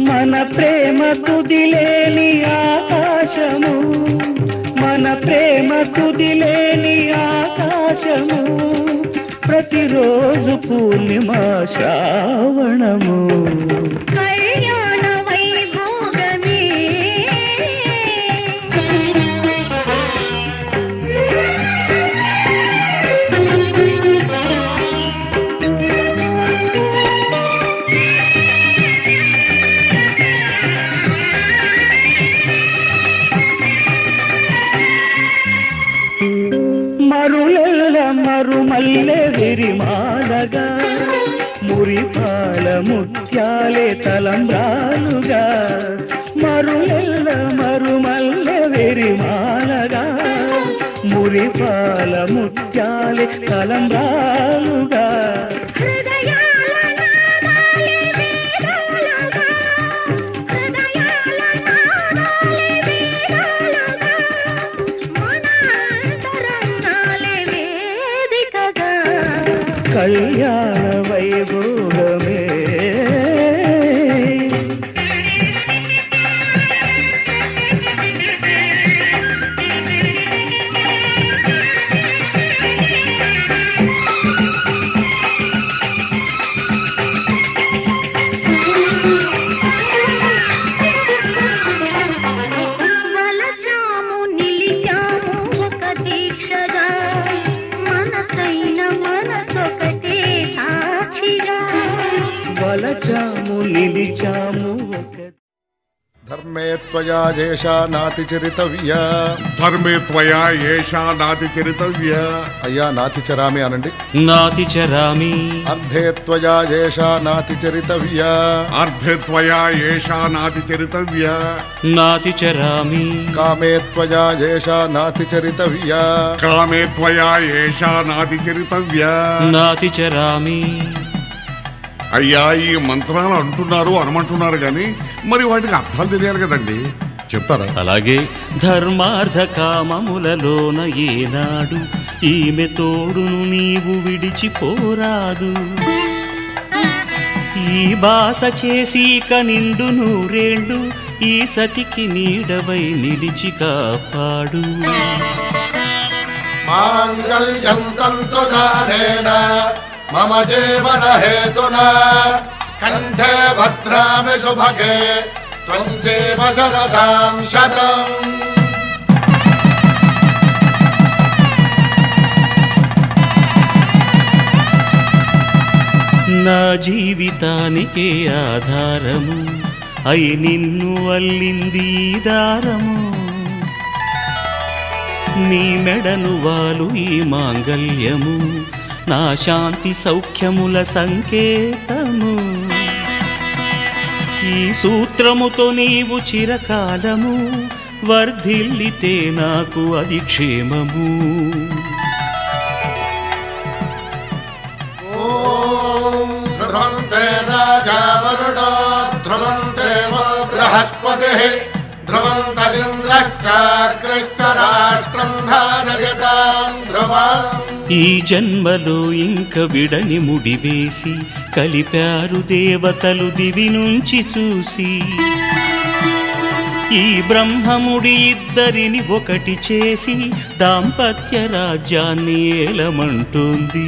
మన ప్రేమ తుదిలేని ఆకాశము, మన ప్రేమ తుదిలేని ఆకాశము, ప్రతిరోజు పూర్ణిమ శ్రావణము. కళ్యాణ వైభోగమే మరులెల్ల మరుమల్లె విరిమాలగా, మురిపాల ముత్యాలే తలంబ్రాలుగా. మరులెల్ల మరుమల్లె విరిమాలగా, మురిపాల ముత్యాలే తలంబ్రాలుగా. కళ్యాణ వైభోగమే వలచాము నిలిచాము ఒక దీక్షగా, మనసైన మనసొకటే సాక్షిగా. వలచాము నిలిచాము ఒక. ధర్మే త్వయా ఏషా నాతి చరితవ్య. ధర్మే త్వయా ఏషా నాతి చరితవ్య. అయ్యా నాతి చరామి అనండి. నాతి చరామి. అర్ధే త్వయా ఏషా నాతి చరితవ్య. అర్ధే త్వయా ఏషా నాతి చరితవ్య. నాతి చరామి. కామే త్వయా ఏషా నాతి చరితవ్య. కామే త్వయా ఏషా నాతి చరితవ్య. నాతి చరామి. అయ్యా ఈ మంత్రాలు అంటున్నారు అనమంటున్నారు గాని మరి వాటికి అర్థాలు తెలియాలి కదండి, చెప్తారా? అలాగే ధర్మార్థ కామములలోన ఏనాడు ఈమె తోడును నీవు విడిచిపోరాదు. ఈ బాస చేసి నిండు నూరేళ్ళు ఈ సతికి నీడవై నిలిచి కాపాడు. మాంగళ్యం తంతునానేన మమ జీవన హేతునా కంఠే భద్రామి శుభగే త్వం జీవ శరదాం శతం. నా జీవితానికే ఆధారము అయి నిన్ను అల్లింది ఈ దారము. నీ మెడను వాలు ఈ మాంగల్యము నా శాంతి సౌఖ్యముల సంకేతము. ఈ సూత్రముతో నీవు చిరకాలము వర్ధిల్లితే నాకు అది క్షేమము. ఓం ధ్రువంతే రాజా వరుణో ధ్రువంతే బృహస్పతిః ధ్రువంతరింద్రశ్చాగ్రశ్చ రాష్ట్రం ధారయతాం ధ్రువం. ఈ జన్మలో ఇంక విడని ముడివేసి కలిపారు దేవతలు దివి నుంచి చూసి. ఈ బ్రహ్మముడి ఇద్దరిని ఒకటి చేసి దాంపత్య రాజ్యాన్ని ఏలమంటుంది.